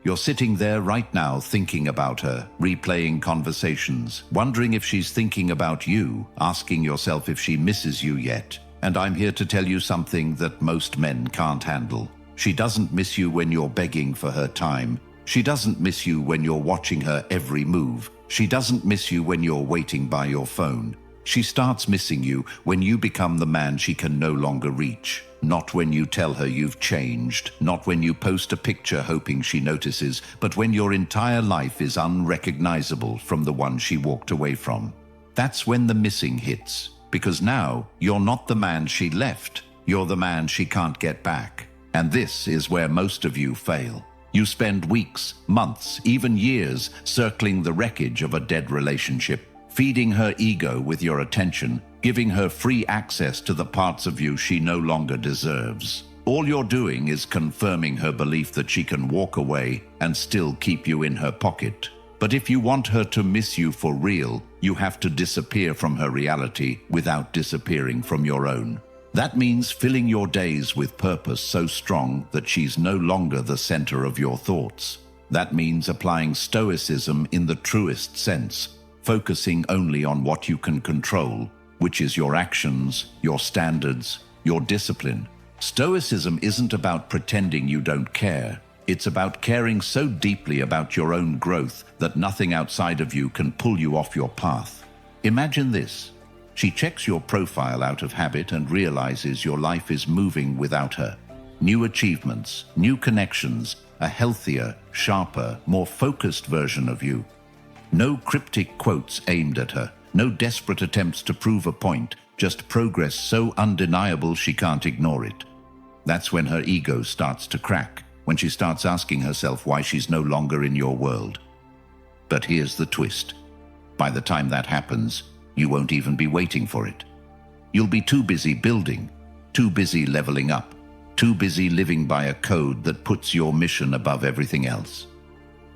You're sitting there right now thinking about her, replaying conversations, wondering if she's thinking about you, asking yourself if she misses you yet. And I'm here to tell you something that most men can't handle. She doesn't miss you when you're begging for her time. She doesn't miss you when you're watching her every move. She doesn't miss you when you're waiting by your phone. She starts missing you when you become the man she can no longer reach. Not when you tell her you've changed, not when you post a picture hoping she notices, but when your entire life is unrecognizable from the one she walked away from. That's when the missing hits, because now you're not the man she left, you're the man she can't get back. And this is where most of you fail. You spend weeks, months, even years circling the wreckage of a dead relationship, feeding her ego with your attention, giving her free access to the parts of you she no longer deserves. All you're doing is confirming her belief that she can walk away and still keep you in her pocket. But if you want her to miss you for real, you have to disappear from her reality without disappearing from your own. That means filling your days with purpose so strong that she's no longer the center of your thoughts. That means applying Stoicism in the truest sense, focusing only on what you can control, which is your actions, your standards, your discipline. Stoicism isn't about pretending you don't care. It's about caring so deeply about your own growth that nothing outside of you can pull you off your path. Imagine this. She checks your profile out of habit and realizes your life is moving without her. New achievements, new connections, a healthier, sharper, more focused version of you. No cryptic quotes aimed at her, no desperate attempts to prove a point, just progress so undeniable she can't ignore it. That's when her ego starts to crack, when she starts asking herself why she's no longer in your world. But here's the twist. By the time that happens, you won't even be waiting for it. You'll be too busy building, too busy leveling up, too busy living by a code that puts your mission above everything else.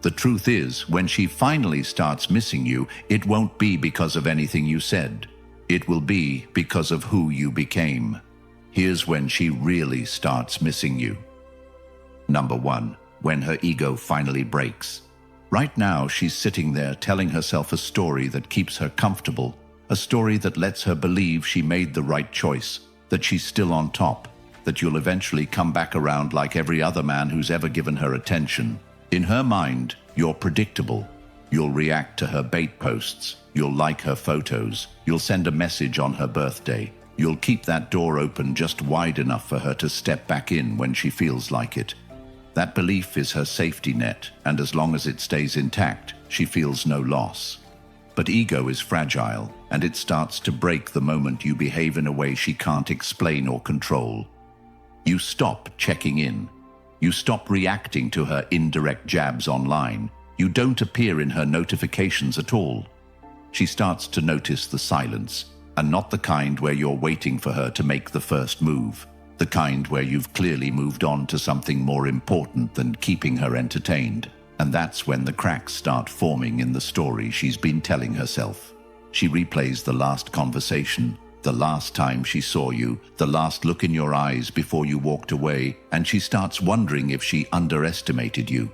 The truth is, when she finally starts missing you, it won't be because of anything you said. It will be because of who you became. Here's when she really starts missing you. Number 1, when her ego finally breaks. Right now, she's sitting there telling herself a story that keeps her comfortable, a story that lets her believe she made the right choice, that she's still on top, that you'll eventually come back around like every other man who's ever given her attention. In her mind, you're predictable. You'll react to her bait posts. You'll like her photos. You'll send a message on her birthday. You'll keep that door open just wide enough for her to step back in when she feels like it. That belief is her safety net, and as long as it stays intact, she feels no loss. But ego is fragile, and it starts to break the moment you behave in a way she can't explain or control. You stop checking in. You stop reacting to her indirect jabs online. You don't appear in her notifications at all. She starts to notice the silence, and not the kind where you're waiting for her to make the first move. The kind where you've clearly moved on to something more important than keeping her entertained. And that's when the cracks start forming in the story she's been telling herself. She replays the last conversation, the last time she saw you, the last look in your eyes before you walked away, and she starts wondering if she underestimated you.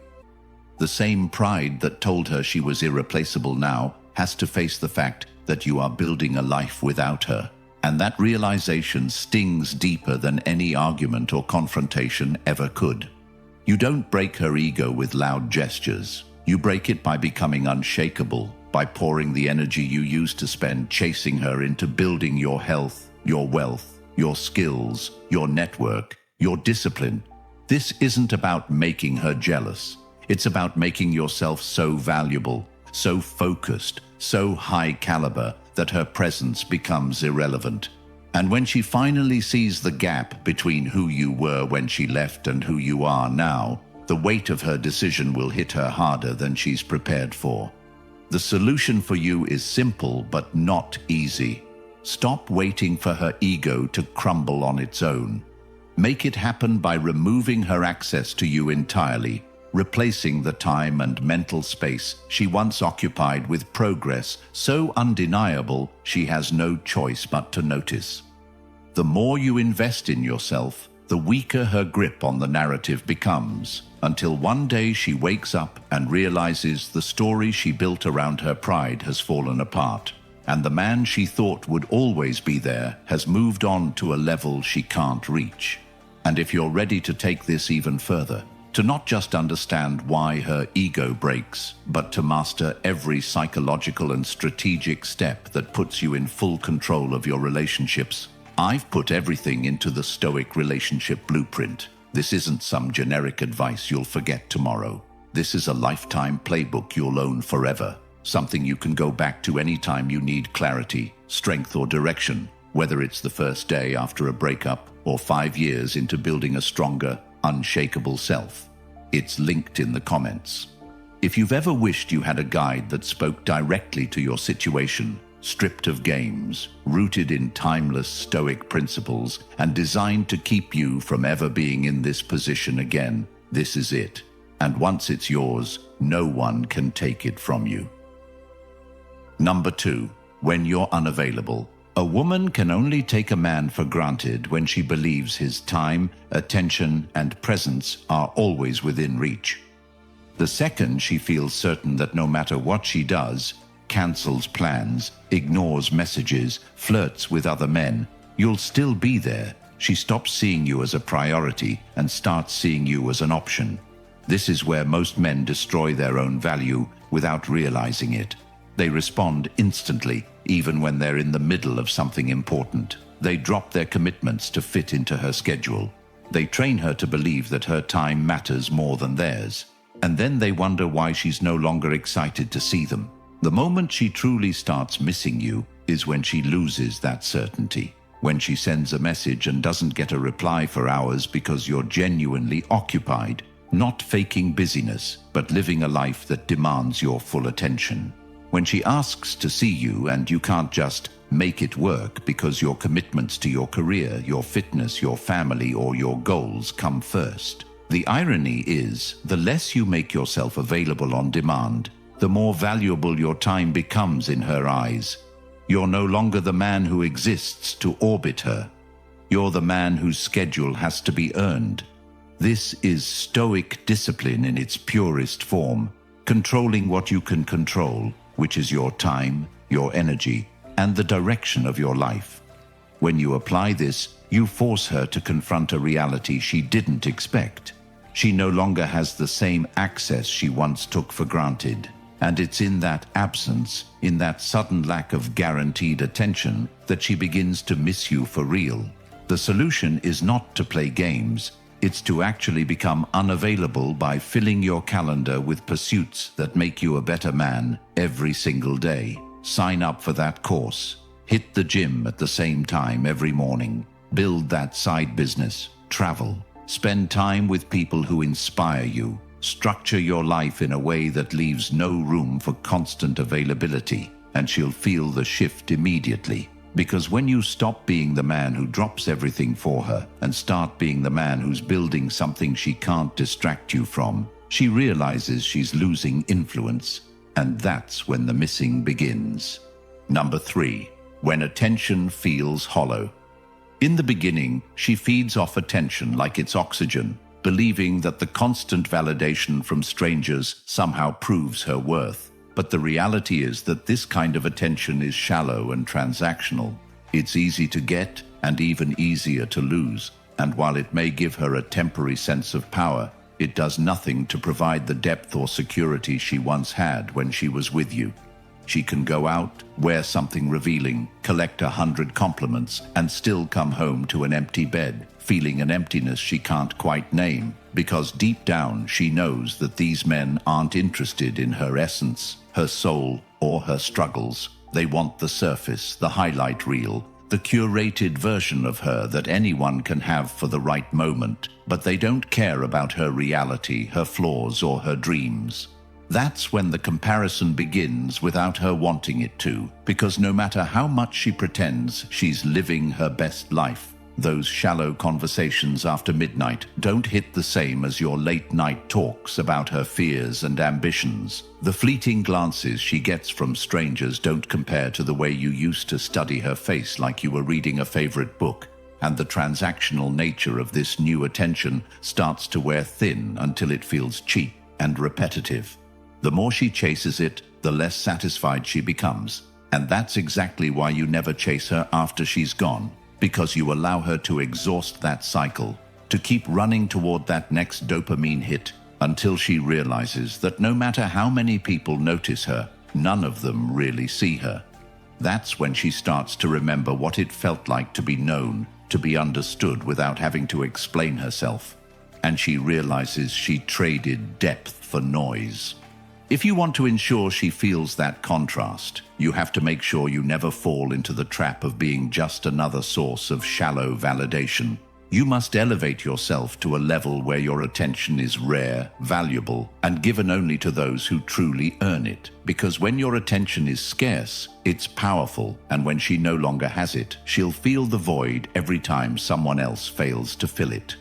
The same pride that told her she was irreplaceable now has to face the fact that you are building a life without her. And that realization stings deeper than any argument or confrontation ever could. You don't break her ego with loud gestures. You break it by becoming unshakable, by pouring the energy you used to spend chasing her into building your health, your wealth, your skills, your network, your discipline. This isn't about making her jealous. It's about making yourself so valuable, so focused, so high caliber that her presence becomes irrelevant. And when she finally sees the gap between who you were when she left and who you are now, the weight of her decision will hit her harder than she's prepared for. The solution for you is simple but not easy. Stop waiting for her ego to crumble on its own. Make it happen by removing her access to you entirely, replacing the time and mental space she once occupied with progress so undeniable she has no choice but to notice. The more you invest in yourself, the weaker her grip on the narrative becomes, until one day she wakes up and realizes the story she built around her pride has fallen apart, and the man she thought would always be there has moved on to a level she can't reach. And if you're ready to take this even further, to not just understand why her ego breaks, but to master every psychological and strategic step that puts you in full control of your relationships, I've put everything into the Stoic relationship blueprint. This isn't some generic advice you'll forget tomorrow. This is a lifetime playbook you'll own forever, something you can go back to anytime you need clarity, strength, or direction, whether it's the first day after a breakup or 5 years into building a stronger, unshakable self. It's linked in the comments. If you've ever wished you had a guide that spoke directly to your situation, stripped of games, rooted in timeless Stoic principles, and designed to keep you from ever being in this position again, this is it. And once it's yours, no one can take it from you. Number 2. When you're unavailable. A woman can only take a man for granted when she believes his time, attention, and presence are always within reach. The second she feels certain that no matter what she does, cancels plans, ignores messages, flirts with other men, you'll still be there, she stops seeing you as a priority and starts seeing you as an option. This is where most men destroy their own value without realizing it. They respond instantly, even when they're in the middle of something important. They drop their commitments to fit into her schedule. They train her to believe that her time matters more than theirs. And then they wonder why she's no longer excited to see them. The moment she truly starts missing you is when she loses that certainty. When she sends a message and doesn't get a reply for hours because you're genuinely occupied, not faking busyness, but living a life that demands your full attention. When she asks to see you and you can't just make it work because your commitments to your career, your fitness, your family, or your goals come first. The irony is, the less you make yourself available on demand, the more valuable your time becomes in her eyes. You're no longer the man who exists to orbit her. You're the man whose schedule has to be earned. This is Stoic discipline in its purest form, controlling what you can control, which is your time, your energy, and the direction of your life. When you apply this, you force her to confront a reality she didn't expect. She no longer has the same access she once took for granted. And it's in that absence, in that sudden lack of guaranteed attention, that she begins to miss you for real. The solution is not to play games. It's to actually become unavailable by filling your calendar with pursuits that make you a better man every single day. Sign up for that course. Hit the gym at the same time every morning. Build that side business. Travel. Spend time with people who inspire you. Structure your life in a way that leaves no room for constant availability, and she'll feel the shift immediately. Because when you stop being the man who drops everything for her and start being the man who's building something she can't distract you from, she realizes she's losing influence, and that's when the missing begins. Number 3. When attention feels hollow. In the beginning, she feeds off attention like it's oxygen, believing that the constant validation from strangers somehow proves her worth. But the reality is that this kind of attention is shallow and transactional. It's easy to get and even easier to lose. And while it may give her a temporary sense of power, it does nothing to provide the depth or security she once had when she was with you. She can go out, wear something revealing, collect 100 compliments, and still come home to an empty bed, feeling an emptiness she can't quite name, because deep down she knows that these men aren't interested in her essence, her soul, or her struggles. They want the surface, the highlight reel, the curated version of her that anyone can have for the right moment, but they don't care about her reality, her flaws, or her dreams. That's when the comparison begins without her wanting it to, because no matter how much she pretends she's living her best life, those shallow conversations after midnight don't hit the same as your late-night talks about her fears and ambitions. The fleeting glances she gets from strangers don't compare to the way you used to study her face like you were reading a favorite book. and the transactional nature of this new attention starts to wear thin until it feels cheap and repetitive. The more she chases it, the less satisfied she becomes. And that's exactly why you never chase her after she's gone, because you allow her to exhaust that cycle, to keep running toward that next dopamine hit until she realizes that no matter how many people notice her, none of them really see her. That's when she starts to remember what it felt like to be known, to be understood without having to explain herself. And she realizes she traded depth for noise. If you want to ensure she feels that contrast, you have to make sure you never fall into the trap of being just another source of shallow validation. You must elevate yourself to a level where your attention is rare, valuable, and given only to those who truly earn it. Because when your attention is scarce, it's powerful, and when she no longer has it, she'll feel the void every time someone else fails to fill it.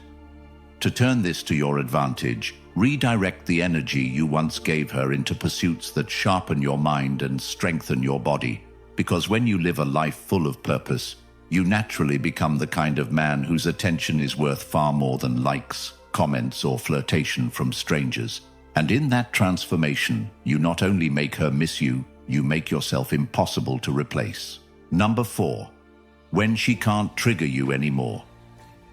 To turn this to your advantage, redirect the energy you once gave her into pursuits that sharpen your mind and strengthen your body. Because when you live a life full of purpose, you naturally become the kind of man whose attention is worth far more than likes, comments, or flirtation from strangers. And in that transformation, you not only make her miss you, you make yourself impossible to replace. Number 4. When she can't trigger you anymore.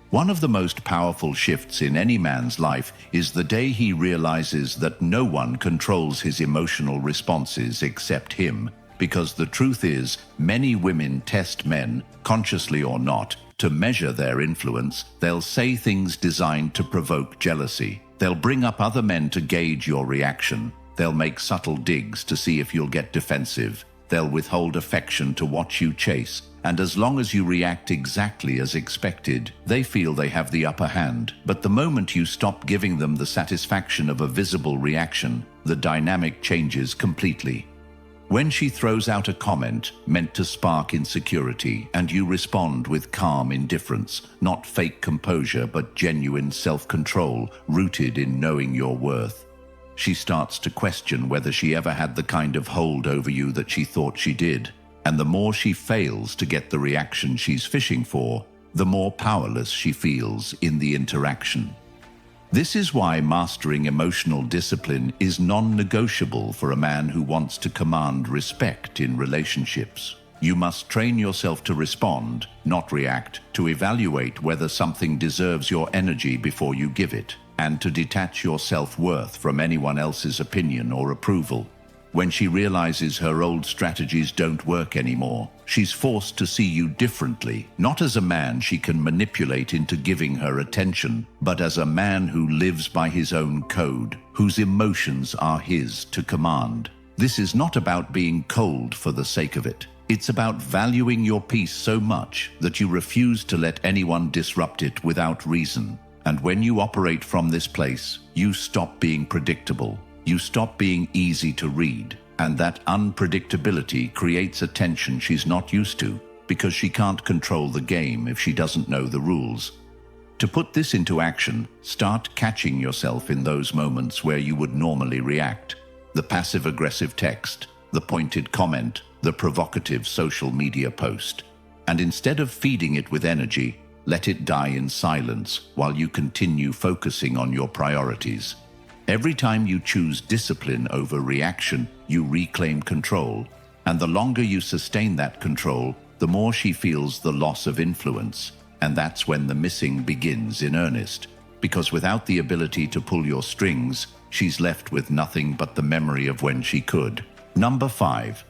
One of the most powerful shifts in any man's life is the day he realizes that no one controls his emotional responses except him. Because the truth is, many women test men, consciously or not, to measure their influence. They'll say things designed to provoke jealousy. They'll bring up other men to gauge your reaction. They'll make subtle digs to see if you'll get defensive. They'll withhold affection to watch you chase. And as long as you react exactly as expected, they feel they have the upper hand. But the moment you stop giving them the satisfaction of a visible reaction, the dynamic changes completely. When she throws out a comment meant to spark insecurity, and you respond with calm indifference, not fake composure but genuine self-control rooted in knowing your worth, she starts to question whether she ever had the kind of hold over you that she thought she did. And the more she fails to get the reaction she's fishing for, the more powerless she feels in the interaction. This is why mastering emotional discipline is non-negotiable for a man who wants to command respect in relationships. You must train yourself to respond, not react, to evaluate whether something deserves your energy before you give it, and to detach your self-worth from anyone else's opinion or approval. When she realizes her old strategies don't work anymore, she's forced to see you differently, not as a man she can manipulate into giving her attention, but as a man who lives by his own code, whose emotions are his to command. This is not about being cold for the sake of it. It's about valuing your peace so much that you refuse to let anyone disrupt it without reason. And when you operate from this place, you stop being predictable. You stop being easy to read, and that unpredictability creates a tension she's not used to, because she can't control the game if she doesn't know the rules. To put this into action, start catching yourself in those moments where you would normally react. The passive-aggressive text, the pointed comment, the provocative social media post. And instead of feeding it with energy, let it die in silence while you continue focusing on your priorities. Every time you choose discipline over reaction, you reclaim control. And the longer you sustain that control, the more she feels the loss of influence. And that's when the missing begins in earnest. Because without the ability to pull your strings, she's left with nothing but the memory of when she could. Number 5.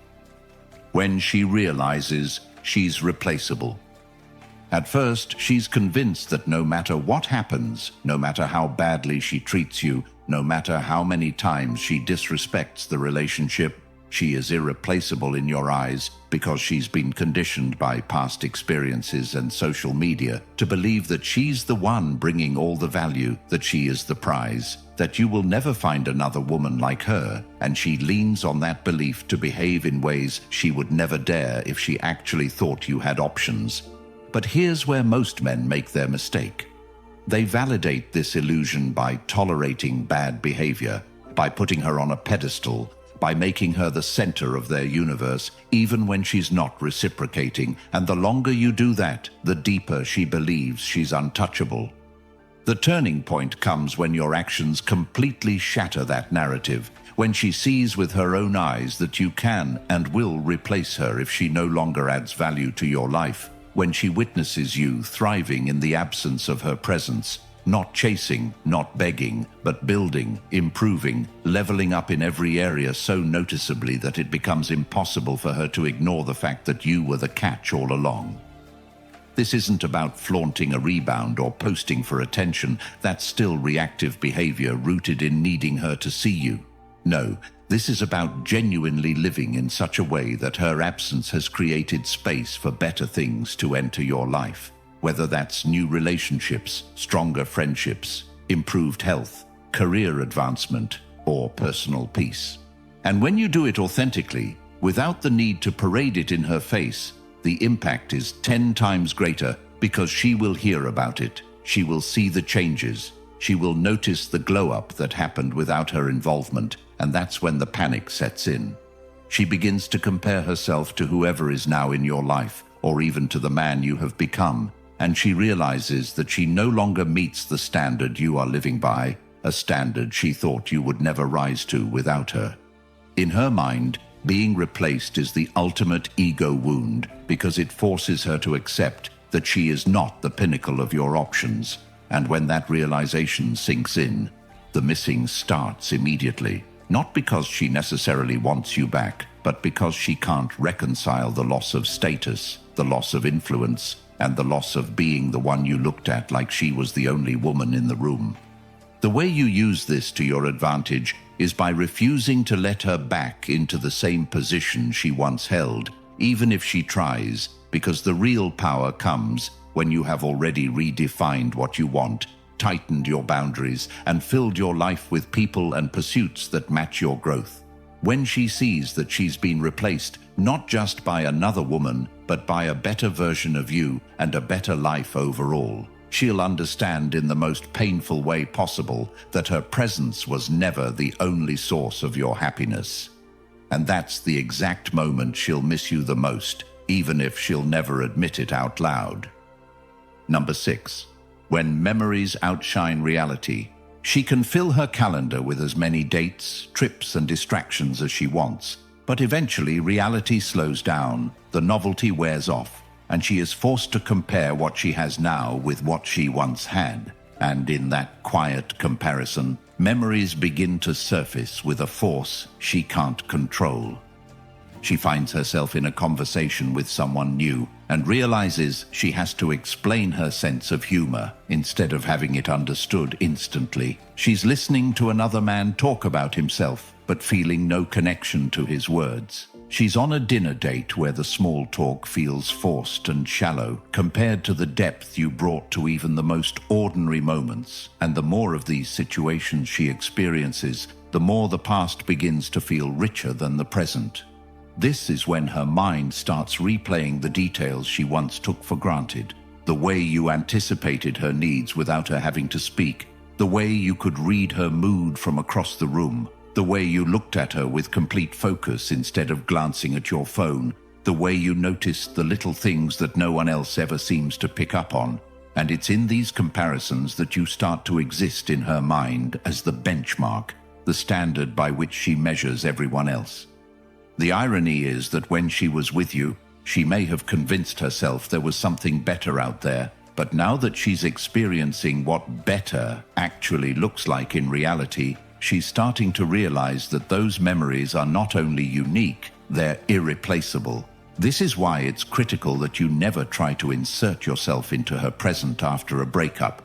When she realizes she's replaceable. At first, she's convinced that no matter what happens, no matter how badly she treats you, no matter how many times she disrespects the relationship, she is irreplaceable in your eyes because she's been conditioned by past experiences and social media to believe that she's the one bringing all the value, that she is the prize, that you will never find another woman like her, and she leans on that belief to behave in ways she would never dare if she actually thought you had options. But here's where most men make their mistake. They validate this illusion by tolerating bad behavior, by putting her on a pedestal, by making her the center of their universe, even when she's not reciprocating, and the longer you do that, the deeper she believes she's untouchable. The turning point comes when your actions completely shatter that narrative, when she sees with her own eyes that you can and will replace her if she no longer adds value to your life, when she witnesses you thriving in the absence of her presence, not chasing, not begging, but building, improving, leveling up in every area so noticeably that it becomes impossible for her to ignore the fact that you were the catch all along. This isn't about flaunting a rebound or posting for attention. That's still reactive behavior rooted in needing her to see you. No, this is about genuinely living in such a way that her absence has created space for better things to enter your life. Whether that's new relationships, stronger friendships, improved health, career advancement, or personal peace. And when you do it authentically, without the need to parade it in her face, the impact is 10 times greater because she will hear about it, she will see the changes, she will notice the glow-up that happened without her involvement, and that's when the panic sets in. She begins to compare herself to whoever is now in your life, or even to the man you have become, and she realizes that she no longer meets the standard you are living by, a standard she thought you would never rise to without her. In her mind, being replaced is the ultimate ego wound because it forces her to accept that she is not the pinnacle of your options, and when that realization sinks in, the missing starts immediately, not because she necessarily wants you back, but because she can't reconcile the loss of status, the loss of influence, and the loss of being the one you looked at like she was the only woman in the room. The way you use this to your advantage is by refusing to let her back into the same position she once held, even if she tries, because the real power comes when you have already redefined what you want, tightened your boundaries, and filled your life with people and pursuits that match your growth. When she sees that she's been replaced, not just by another woman, but by a better version of you and a better life overall, she'll understand in the most painful way possible that her presence was never the only source of your happiness. And that's the exact moment she'll miss you the most, even if she'll never admit it out loud. Number 6. When memories outshine reality. She can fill her calendar with as many dates, trips, and distractions as she wants, but eventually reality slows down, the novelty wears off, and she is forced to compare what she has now with what she once had. And in that quiet comparison, memories begin to surface with a force she can't control. She finds herself in a conversation with someone new and realizes she has to explain her sense of humor instead of having it understood instantly. She's listening to another man talk about himself, but feeling no connection to his words. She's on a dinner date where the small talk feels forced and shallow compared to the depth you brought to even the most ordinary moments. And the more of these situations she experiences, the more the past begins to feel richer than the present. This is when her mind starts replaying the details she once took for granted. The way you anticipated her needs without her having to speak. The way you could read her mood from across the room. The way you looked at her with complete focus instead of glancing at your phone. The way you noticed the little things that no one else ever seems to pick up on. And it's in these comparisons that you start to exist in her mind as the benchmark, the standard by which she measures everyone else. The irony is that when she was with you, she may have convinced herself there was something better out there, but now that she's experiencing what better actually looks like in reality, she's starting to realize that those memories are not only unique, they're irreplaceable. This is why it's critical that you never try to insert yourself into her present after a breakup.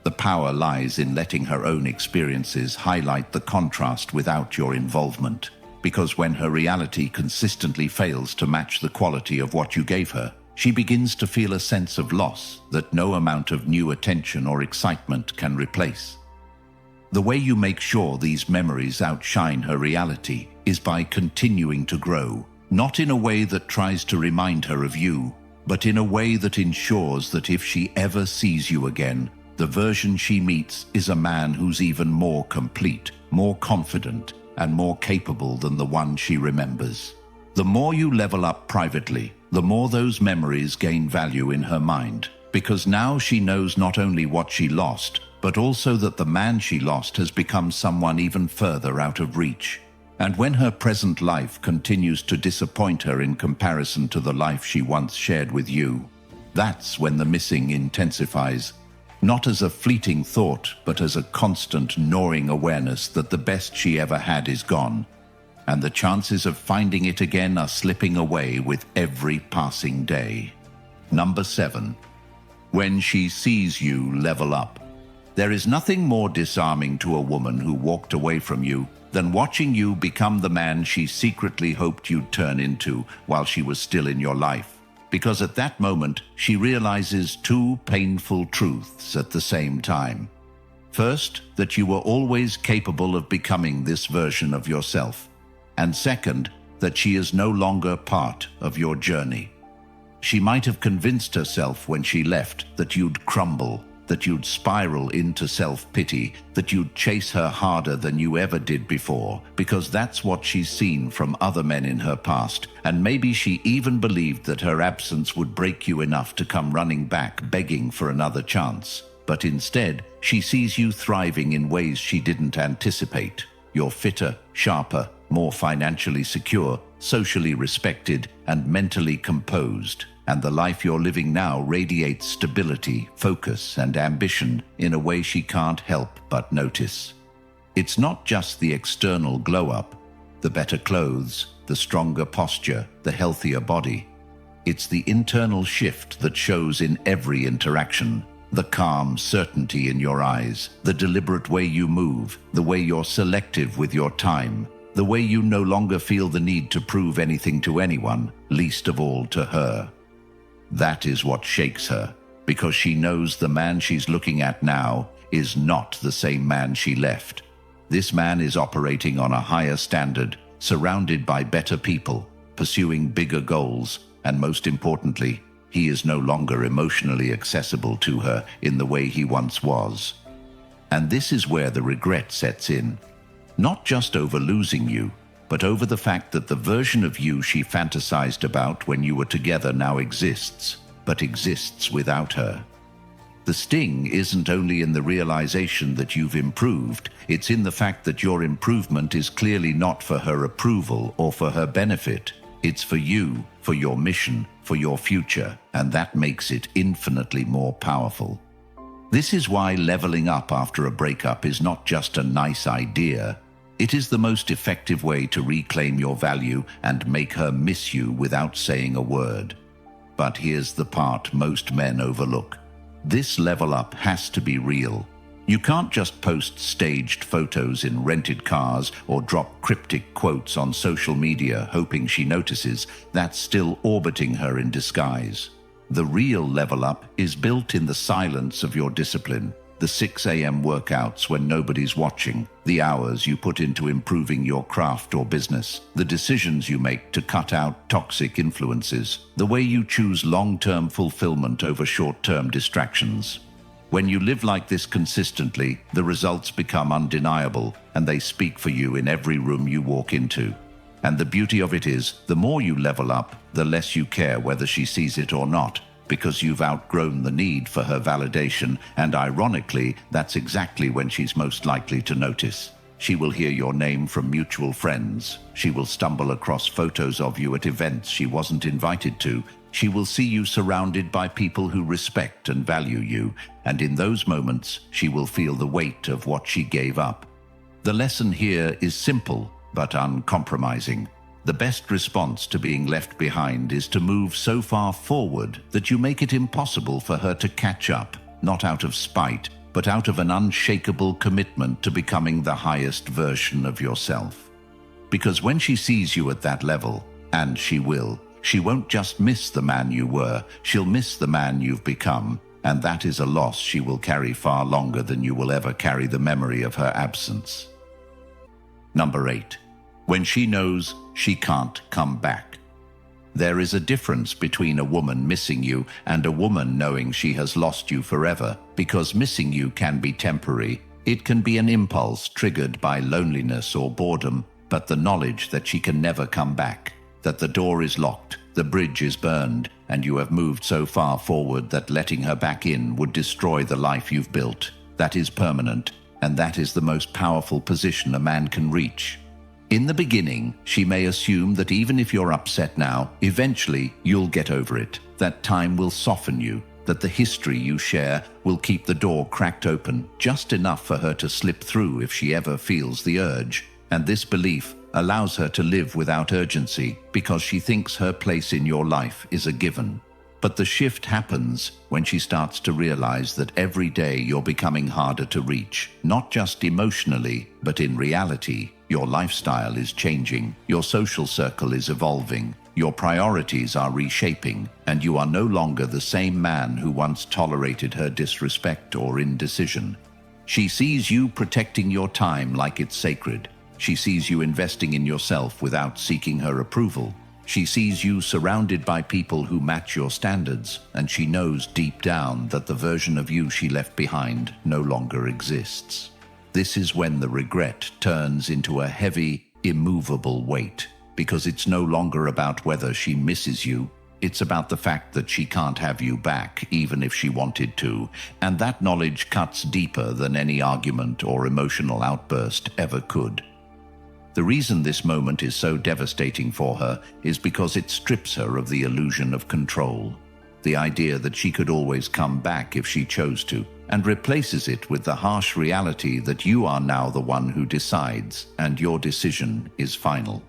The power lies in letting her own experiences highlight the contrast without your involvement. Because when her reality consistently fails to match the quality of what you gave her, she begins to feel a sense of loss that no amount of new attention or excitement can replace. The way you make sure these memories outshine her reality is by continuing to grow, not in a way that tries to remind her of you, but in a way that ensures that if she ever sees you again, the version she meets is a man who's even more complete, more confident, and more capable than the one she remembers. The more you level up privately, the more those memories gain value in her mind, because now she knows not only what she lost, but also that the man she lost has become someone even further out of reach. And when her present life continues to disappoint her in comparison to the life she once shared with you, that's when the missing intensifies, not as a fleeting thought, but as a constant gnawing awareness that the best she ever had is gone, and the chances of finding it again are slipping away with every passing day. Number 7. When she sees you level up. There is nothing more disarming to a woman who walked away from you than watching you become the man she secretly hoped you'd turn into while she was still in your life. Because at that moment, she realizes two painful truths at the same time. First, that you were always capable of becoming this version of yourself. And second, that she is no longer part of your journey. She might have convinced herself when she left that you'd crumble, that you'd spiral into self-pity, that you'd chase her harder than you ever did before, because that's what she's seen from other men in her past, and maybe she even believed that her absence would break you enough to come running back, begging for another chance. But instead, she sees you thriving in ways she didn't anticipate. You're fitter, sharper, more financially secure, socially respected, and mentally composed. And the life you're living now radiates stability, focus, and ambition in a way she can't help but notice. It's not just the external glow-up, the better clothes, the stronger posture, the healthier body. It's the internal shift that shows in every interaction. The calm certainty in your eyes, the deliberate way you move, the way you're selective with your time, the way you no longer feel the need to prove anything to anyone, least of all to her. That is what shakes her, because she knows the man she's looking at now is not the same man she left. This man is operating on a higher standard, surrounded by better people, pursuing bigger goals, and most importantly, he is no longer emotionally accessible to her in the way he once was. And this is where the regret sets in. Not just over losing you, but over the fact that the version of you she fantasized about when you were together now exists, but exists without her. The sting isn't only in the realization that you've improved, it's in the fact that your improvement is clearly not for her approval or for her benefit. It's for you, for your mission, for your future, and that makes it infinitely more powerful. This is why leveling up after a breakup is not just a nice idea. It is the most effective way to reclaim your value and make her miss you without saying a word. But here's the part most men overlook. This level up has to be real. You can't just post staged photos in rented cars or drop cryptic quotes on social media hoping she notices. That's still orbiting her in disguise. The real level up is built in the silence of your discipline. The 6 a.m. workouts when nobody's watching, the hours you put into improving your craft or business, the decisions you make to cut out toxic influences, the way you choose long-term fulfillment over short-term distractions. When you live like this consistently, the results become undeniable, and they speak for you in every room you walk into. And the beauty of it is, the more you level up, the less you care whether she sees it or not, because you've outgrown the need for her validation, and ironically, that's exactly when she's most likely to notice. She will hear your name from mutual friends. She will stumble across photos of you at events she wasn't invited to. She will see you surrounded by people who respect and value you, and in those moments, she will feel the weight of what she gave up. The lesson here is simple, but uncompromising. The best response to being left behind is to move so far forward that you make it impossible for her to catch up, not out of spite, but out of an unshakable commitment to becoming the highest version of yourself. Because when she sees you at that level, and she will, she won't just miss the man you were, she'll miss the man you've become, and that is a loss she will carry far longer than you will ever carry the memory of her absence. Number 8. When she knows she can't come back. There is a difference between a woman missing you and a woman knowing she has lost you forever, because missing you can be temporary, It can be an impulse triggered by loneliness or boredom, but the knowledge that she can never come back, that the door is locked, the bridge is burned, and you have moved so far forward that letting her back in would destroy the life you've built. That is permanent, and that is the most powerful position a man can reach. In the beginning, she may assume that even if you're upset now, eventually you'll get over it, that time will soften you, that the history you share will keep the door cracked open, just enough for her to slip through if she ever feels the urge. And this belief allows her to live without urgency because she thinks her place in your life is a given. But the shift happens when she starts to realize that every day you're becoming harder to reach, not just emotionally, but in reality. Your lifestyle is changing, your social circle is evolving, your priorities are reshaping, and you are no longer the same man who once tolerated her disrespect or indecision. She sees you protecting your time like it's sacred. She sees you investing in yourself without seeking her approval. She sees you surrounded by people who match your standards, and she knows deep down that the version of you she left behind no longer exists. This is when the regret turns into a heavy, immovable weight, because it's no longer about whether she misses you. It's about the fact that she can't have you back, even if she wanted to, and that knowledge cuts deeper than any argument or emotional outburst ever could. The reason this moment is so devastating for her is because it strips her of the illusion of control, the idea that she could always come back if she chose to, and replaces it with the harsh reality that you are now the one who decides, and your decision is final.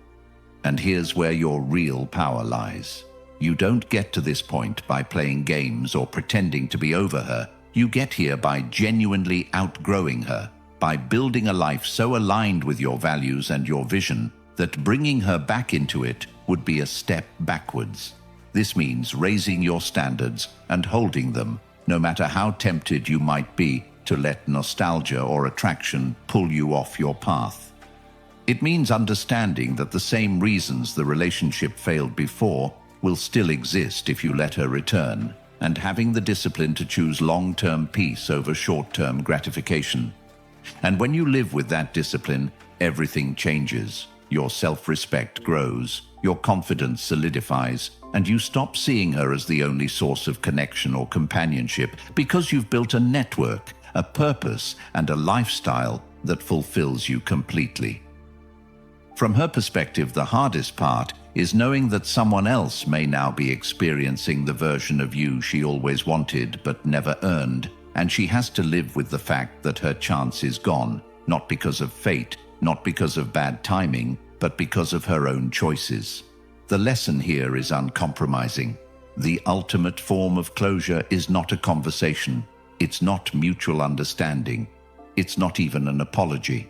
And here's where your real power lies. You don't get to this point by playing games or pretending to be over her. You get here by genuinely outgrowing her, by building a life so aligned with your values and your vision that bringing her back into it would be a step backwards. This means raising your standards and holding them, no matter how tempted you might be to let nostalgia or attraction pull you off your path. It means understanding that the same reasons the relationship failed before will still exist if you let her return, and having the discipline to choose long-term peace over short-term gratification. And when you live with that discipline, everything changes. Your self-respect grows, your confidence solidifies, and you stop seeing her as the only source of connection or companionship because you've built a network, a purpose, and a lifestyle that fulfills you completely. From her perspective, the hardest part is knowing that someone else may now be experiencing the version of you she always wanted but never earned, and she has to live with the fact that her chance is gone, not because of fate, not because of bad timing, but because of her own choices. The lesson here is uncompromising. The ultimate form of closure is not a conversation. It's not mutual understanding. It's not even an apology.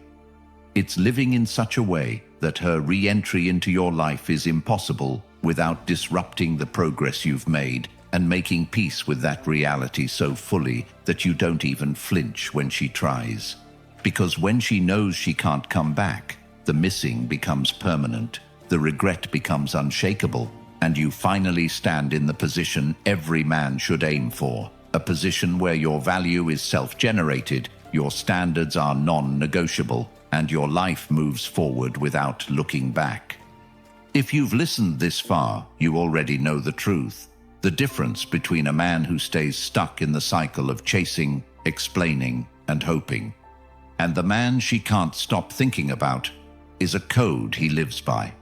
It's living in such a way that her re-entry into your life is impossible without disrupting the progress you've made, and making peace with that reality so fully that you don't even flinch when she tries. Because when she knows she can't come back, the missing becomes permanent, the regret becomes unshakable, and you finally stand in the position every man should aim for, a position where your value is self-generated, your standards are non-negotiable, and your life moves forward without looking back. If you've listened this far, you already know the truth. The difference between a man who stays stuck in the cycle of chasing, explaining, and hoping, and the man she can't stop thinking about, is a code he lives by.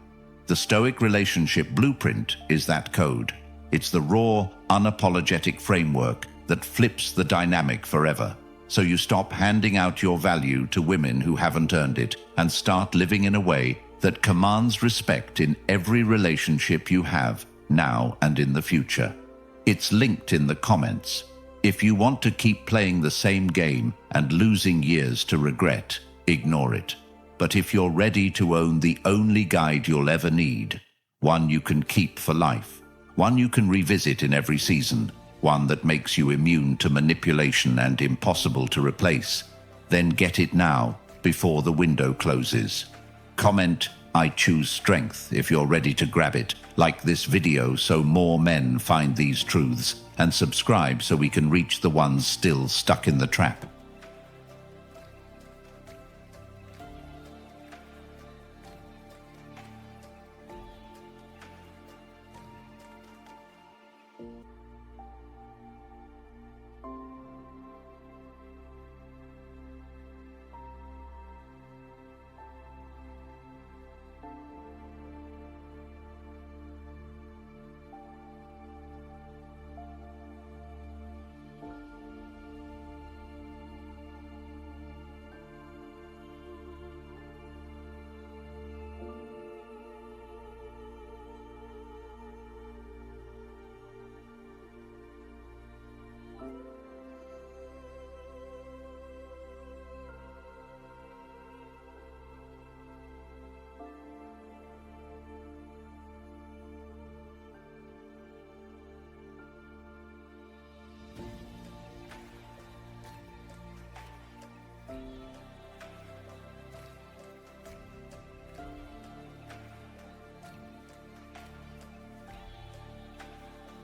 The Stoic relationship blueprint is that code. It's the raw, unapologetic framework that flips the dynamic forever. So you stop handing out your value to women who haven't earned it and start living in a way that commands respect in every relationship you have, now and in the future. It's linked in the comments. If you want to keep playing the same game and losing years to regret, ignore it. But if you're ready to own the only guide you'll ever need, one you can keep for life, one you can revisit in every season, one that makes you immune to manipulation and impossible to replace, then get it now before the window closes. Comment, "I choose strength," if you're ready to grab it. Like this video so more men find these truths, and subscribe so we can reach the ones still stuck in the trap.